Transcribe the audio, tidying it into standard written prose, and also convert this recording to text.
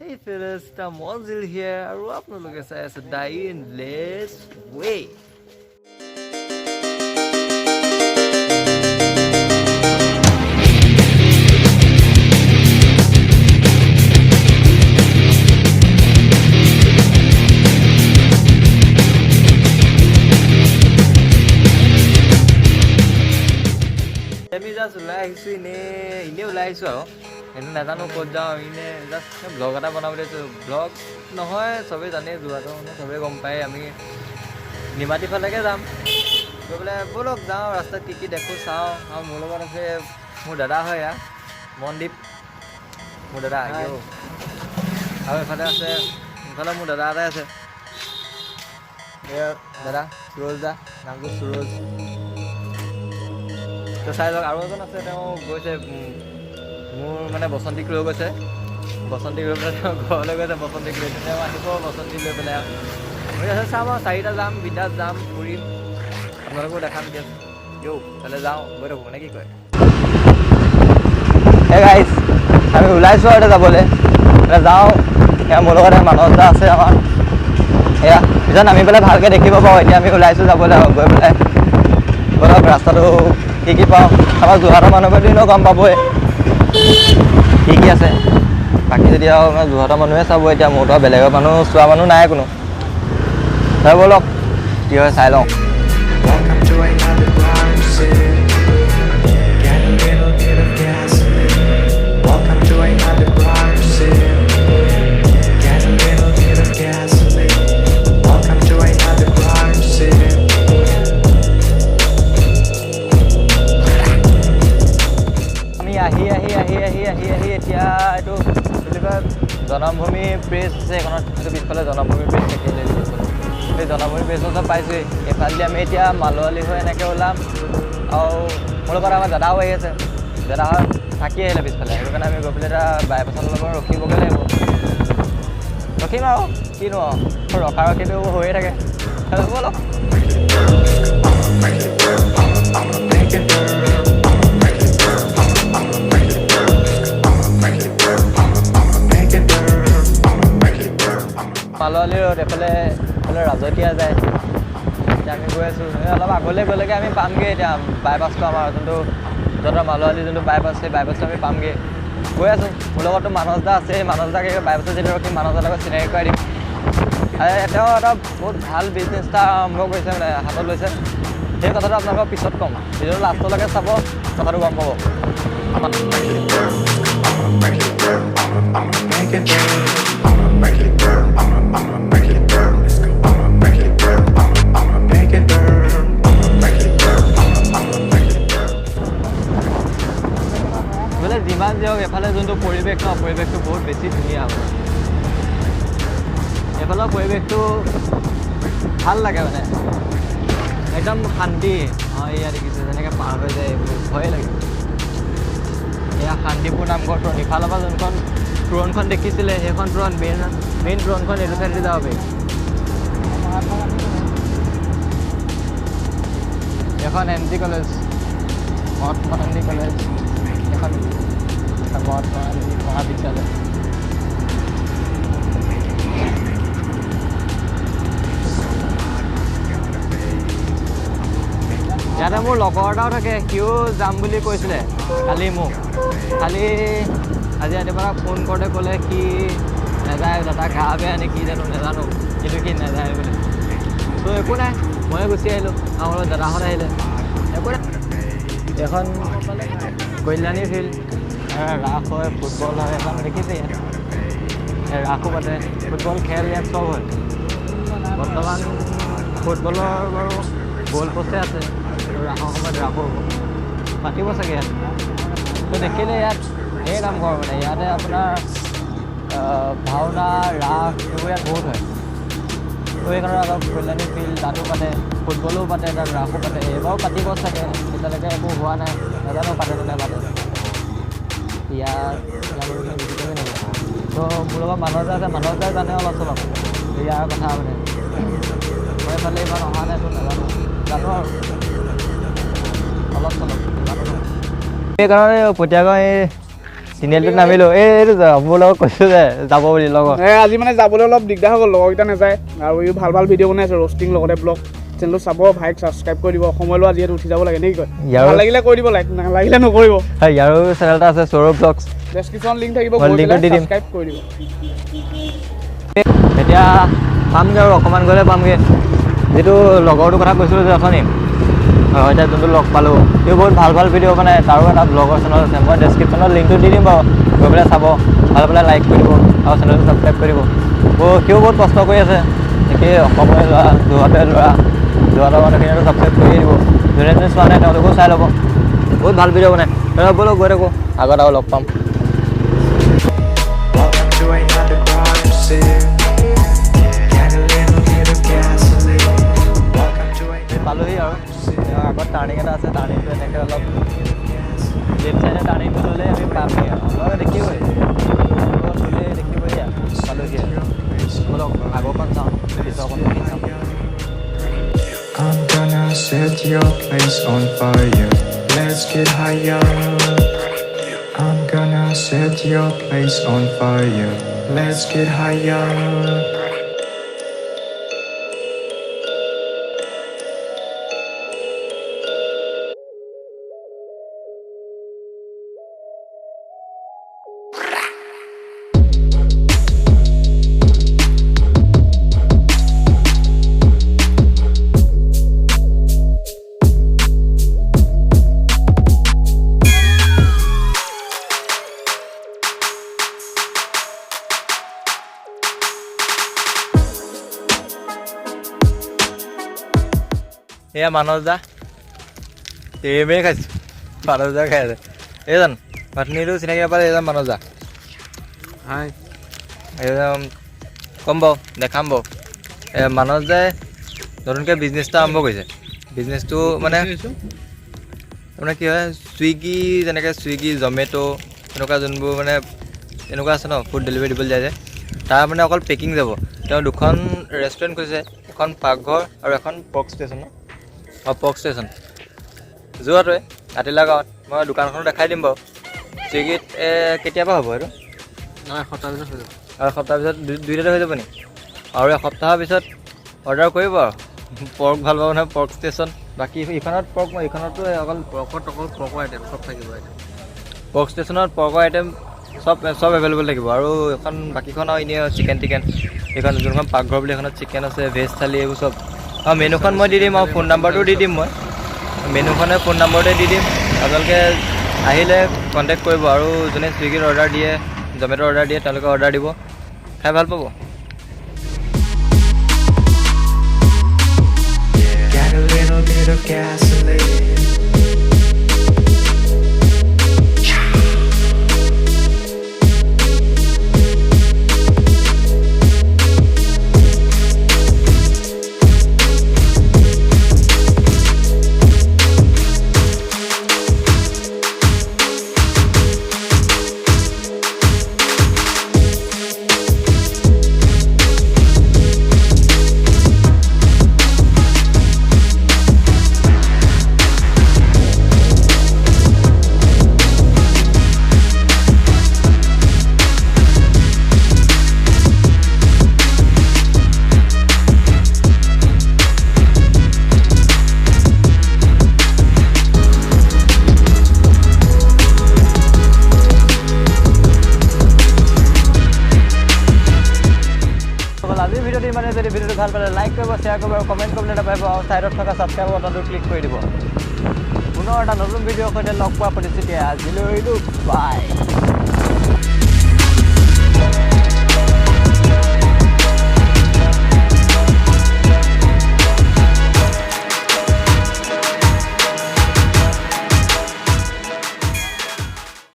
Hey fellas, the Monzil here. আৰু আপোনালোকে চাই আছে ডাইন লেটস ৱে। আমি জাষ্ট ওলাই আহিছোঁ এনেই ওলাই আহিছোঁ আৰু সেইটো নাজানো ক'ত যাওঁ আমি জাষ্ট ব্লগ এটা বনাবলৈ ব্লগ নহয় চবেই জানে যোৱাটো মানে চবেই গম পায় আমি নিমাতী ফালেকে যাম গৈ পেলাই ব'লক যাওঁ ৰাস্তাত কি দেখোঁ চাওঁ আৰু মোৰ লগত আছে মোৰ দাদা হয় ইয়াৰ মনদীপ মোৰ দাদা আহিও আৰু এইফালে আছে এইফালে মোৰ দাদা এটাই আছে দাদা সুৰজ দা নামটো সুৰজ তো চাই লওক আৰু এজন আছে তেওঁ গৈছে মোৰ মানে বসন্তীক লৈ গৈছে বসন্তীক লৈ পেলাই তেওঁ ঘৰলৈ গৈছে বসন্তীক লৈ তেওঁ আহিব বসন্তীক লৈ পেলাই মই আছে চাম আৰু 4টা যাম বিদ্যাত যাম ফুৰিম আপোনালোকেও দেখাম দিয়ক তাহলে যাওঁ গৈ থাকোঁ নে কি কয় হে গাইজ আমি ওলাইছোঁ আৰু যাবলৈ যাওঁ সেয়া মোৰ লগতে মানুহ এটা আছে আমাৰ সেয়া পিছত নামি পেলাই ভালকৈ দেখিব পাওঁ এতিয়া আমি ওলাইছোঁ যাবলৈ গৈ পেলাই বলক ৰাস্তাটো কি পাওঁ আমাৰ যোৰহাটৰ মানুহবোৰে এনেও গম পাবই কি আছে বাকী যদি আৰু আমাৰ যোৰহাটৰ মানুহে চাব এতিয়া মোৰতো বেলেগৰ মানুহ চোৱা মানুহ নাই কোনো হয় বলক কি হয় চাই লওঁ আহি এতিয়া এইটো বুলি কয় জনমভূমি ব্ৰিজ আছে এইখনত এইটো পিছফালে জনমভূমি ব্ৰিজ থাকিলে সেই জনমভূমি ব্ৰিজৰ ওচৰত পাইছোঁহি এইফালেদি আমি এতিয়া মালোৱালি হৈ এনেকৈ ওলাম আৰু মোৰ লগত আমাৰ দাদাও আহি আছে দাদাহঁত থাকি আহিলে পিছফালে সেইটো কাৰণে আমি গৈ পেলাই এটা বাইপাছৰ লগত ৰখিবগৈ লাগিব ৰখিম আৰু কিনো আৰু ৰখিটো হৈয়ে থাকে বলক মালোৱালি ৰোড এইফালে ৰাজতীয়া যায় এতিয়া আমি গৈ আছোঁ অলপ আগলৈ গ'লেগৈ আমি পামগৈ এতিয়া বাইপাছটো আমাৰ যোনটো য'ত মালোৱালি যোনটো বাইপাছ সেই বাইপাছটো আমি পামগৈ গৈ আছোঁ মোৰ লগততো মানস দা আছে মানস দাক বাইপাছত যেতিয়া ৰখি মানস দাৰ লগত চিনাকি কৰাই দিম তেওঁ এটা বহুত ভাল বিজনেছ এটা আৰম্ভ কৰিছে মানে হাতত লৈছে সেই কথাটো আপোনালোকক পিছত ক'ম ভিডিঅ'টো লাষ্টলৈকে চাব কথাটো গম পাব যিমান যি হওক এফালে যোনটো পৰিৱেশ ন পৰিৱেশটো বহুত বেছি ধুনীয়া হয় এইফালৰ পৰিৱেশটো ভাল লাগে মানে একদম শান্তি এয়া দেখিছোঁ যেনেকৈ পাৰ হৈ যায় এইবোৰ ভয়ে লাগে এয়া শান্তিপুৰ নামঘৰ তোৰণ ইফালৰ পৰা যোনখন তোৰণখন দেখিছিলে সেইখন তোৰণ মেইন তোৰণখন এইটো চাইডে যাব পাৰি এখন M G college Mahatma Gandhi college এখন মহাত্মা গান্ধী মহাবিদ্যালয় ইয়াতে মোৰ লগৰ এটাও থাকে সিও যাম বুলি কৈছিলে কালি মোক কালি আজি ৰাতিপুৱা ফোন কৰোঁতে ক'লে সি নাযায় দাদা গা বেয়া নে কি জানো নাজানো কিন্তু সি নাযায় বোলে ত' একো নাই ময়ে গুচি আহিলোঁ আমাৰ দাদাহঁত আহিলে একো নাই এখন কল্যাণী ফিল্ড ৰাস হয় ফুটবল হয় এখন দেখিছে ইয়াত ৰাসো পাতে ফুটবল খেল ইয়াত চব হয় বৰ্তমান ফুটবলৰ বাৰু গ'ল পষ্টে আছে ৰাসৰ সময়ত ৰাসো হ'ব পাতিব চাগে ইয়াত তো দেখিলে ইয়াত সেই নামঘৰ মানে ইয়াতে আপোনাৰ ভাওনা ৰাস এইবোৰ ইয়াত বহুত হয় তো সেইকাৰণে অলপ কল্যাণী ফিল্ড তাতো পাতে ফুটবলো পাতে তাত ৰাসো পাতে এইবাৰো পাতিব চাগে এতিয়ালৈকে একো হোৱা নাই নাজানো পাতে নে নাপাতে ইয়াত বুজিবই নাযায় তো মোৰ লগত মানস দা আছে মানস দাই জানে অলপ চলপ ইয়াৰ কথা মানে মই এইফালে ইমান অহা নাইতো নাজানো জানো আৰু অলপ চলপ সেইকাৰণে প্ৰত্যাহ্বান তিনিআলিটোত নামিলোঁ এইটো মোৰ লগত কৈছোঁ যে যাব বুলি লগত আজি মানে যাবলৈ অলপ দিগদাৰ হৈ গ'ল লগৰকেইটা নাযায় আৰু ই ভাল ভাল ভিডিঅ' বনাই আছে ৰষ্টিং লগতে ব্লগ চেনেলটো চাব ভাইক ছাবস্ক্ৰাইব কৰি দিব সময় লোৱা যিহেতু উঠি যাব লাগে নেকি কয় ভাল লাগিলে কৰি দিব লাইক নালাগিলে নকৰিব ইয়াৰো চেনেল এটা আছে সৌৰভ ব্লগছ ডেছক্ৰিপশ্যন লিংক থাকিব ছাবস্ক্ৰাইব কৰি দিব এতিয়া পামগৈ আৰু অকণমান গ'লে পামগৈ যিটো লগৰটোৰ কথা কৈছিলোঁ যে অথনি এতিয়া যোনটো লগ পালোঁ সিও বহুত ভাল ভাল ভিডিঅ' বনাই তাৰো এটা ব্লগৰ চেনেল আছে মই ডেছক্ৰিপশ্যনত লিংকটো দি দিম বাৰু গৈ পেলাই চাব ভাল পেলাই লাইক কৰিব আৰু চেনেলটো ছাবস্ক্ৰাইব কৰিব সিও বহুত কষ্ট কৰি আছে একেই অসমৰে ল'ৰা যোৰহাটৰ ল'ৰা যোৰহাটৰ মানুহখিনিতো ছাবস্ক্ৰাইব কৰিয়ে দিব যোনে যোনে চোৱা নাই তেওঁলোকেও চাই ল'ব বহুত ভাল ভিডিঅ' বনাই ব'লক গৈ থাকোঁ আগত আৰু লগ পাম পালোহি আৰু আগত টাৰ্ণিং এটা আছে টাৰ্ণিংটো এনেকৈ অলপ লেফ্ট চাইডে টাৰ্ণিংটো ল'লে আমি পামহি আৰু আপোনালোকে দেখিবই ল'লে দেখিবই পালোহি ব'লক আগৰখন চাওঁ পিছৰখন চাওঁ I'm gonna set your place on fire. Let's get higher. I'm gonna set your place on fire. Let's get higher. এয়া মানস দা তেৰেমেৰে খাইছোঁ মানস দা খাই আছে এইজন পাটনীটো চিনাকি নাপালে এইজন মানস দা হাই এইজন কম বাৰু দেখাম বাৰু মানস দাই নতুনকৈ বিজনেছ এটা আৰম্ভ কৰিছে বিজনেছটো মানে তাৰমানে কি হয় ছুইগি যেনেকৈ ছুইগি জমেট' এনেকুৱা যোনবোৰ মানে এনেকুৱা আছে ন ফুড ডেলিভাৰী দিবলৈ যায় যে তাৰ মানে অকল পেকিং যাব তেওঁ দুখন ৰেষ্টুৰেণ্ট খুলিছে এখন পাকঘৰ আৰু এখন পৰ্ক ষ্টেচন ন পৰ্ক ষ্টেচন যোৱাটোৱে কাটিলা গাঁৱত মই দোকানখনো দেখাই দিম বাৰু ছুইগিত কেতিয়াবা হ'ব এইটো এসপ্তাহ পিছত হৈ যাব আৰু এসপ্তাহৰ পিছত দুইটাতে হৈ যাব নি আৰু এসপ্তাহৰ পিছত অৰ্ডাৰ কৰিব আৰু পৰ্ক ভাল পাব নহয় পৰ্ক ষ্টেচন বাকী ইখনত পৰ্ক ইখনতো অকল পৰ্কৰ আইটেম চব থাকিব পৰ্ক ষ্টেচনত পৰ্কৰ আইটেম চব এভেইলেবল থাকিব আৰু এখন বাকীখন আৰু এনেই চিকেন টিকেন এইখন যোনখন পাকঘৰ বুলি এখনত চিকেন আছে ভেজ থালি এইবোৰ চব আৰু মেনুখন মই দি দিম আৰু ফোন নাম্বাৰটো দি দিম মই মেনুখনে ফোন নাম্বাৰতে দি দিম আপোনালোকে আহিলে কণ্টেক্ট কৰিব আৰু যোনে ছুইগিত অৰ্ডাৰ দিয়ে জমেট'ৰ অৰ্ডাৰ দিয়ে তেওঁলোকে অৰ্ডাৰ দিব খাই ভাল পাব Got a little bit of gasoline. আজিৰ ভিডিঅ'টো ইমানে যদি ভিডিঅ'টো ভাল পালে লাইক কৰিব শ্বেয়াৰ কৰিব আৰু কমেণ্ট কৰিবলৈ নাপাব আৰু ছাইডত থকা ছাবস্ক্ৰাইব বাটনটো ক্লিক কৰি দিব পুনৰ এটা নতুন ভিডিঅ'ৰ সৈতে লগ পোৱা প্ৰতিশ্ৰুতি আজিলৈ বাই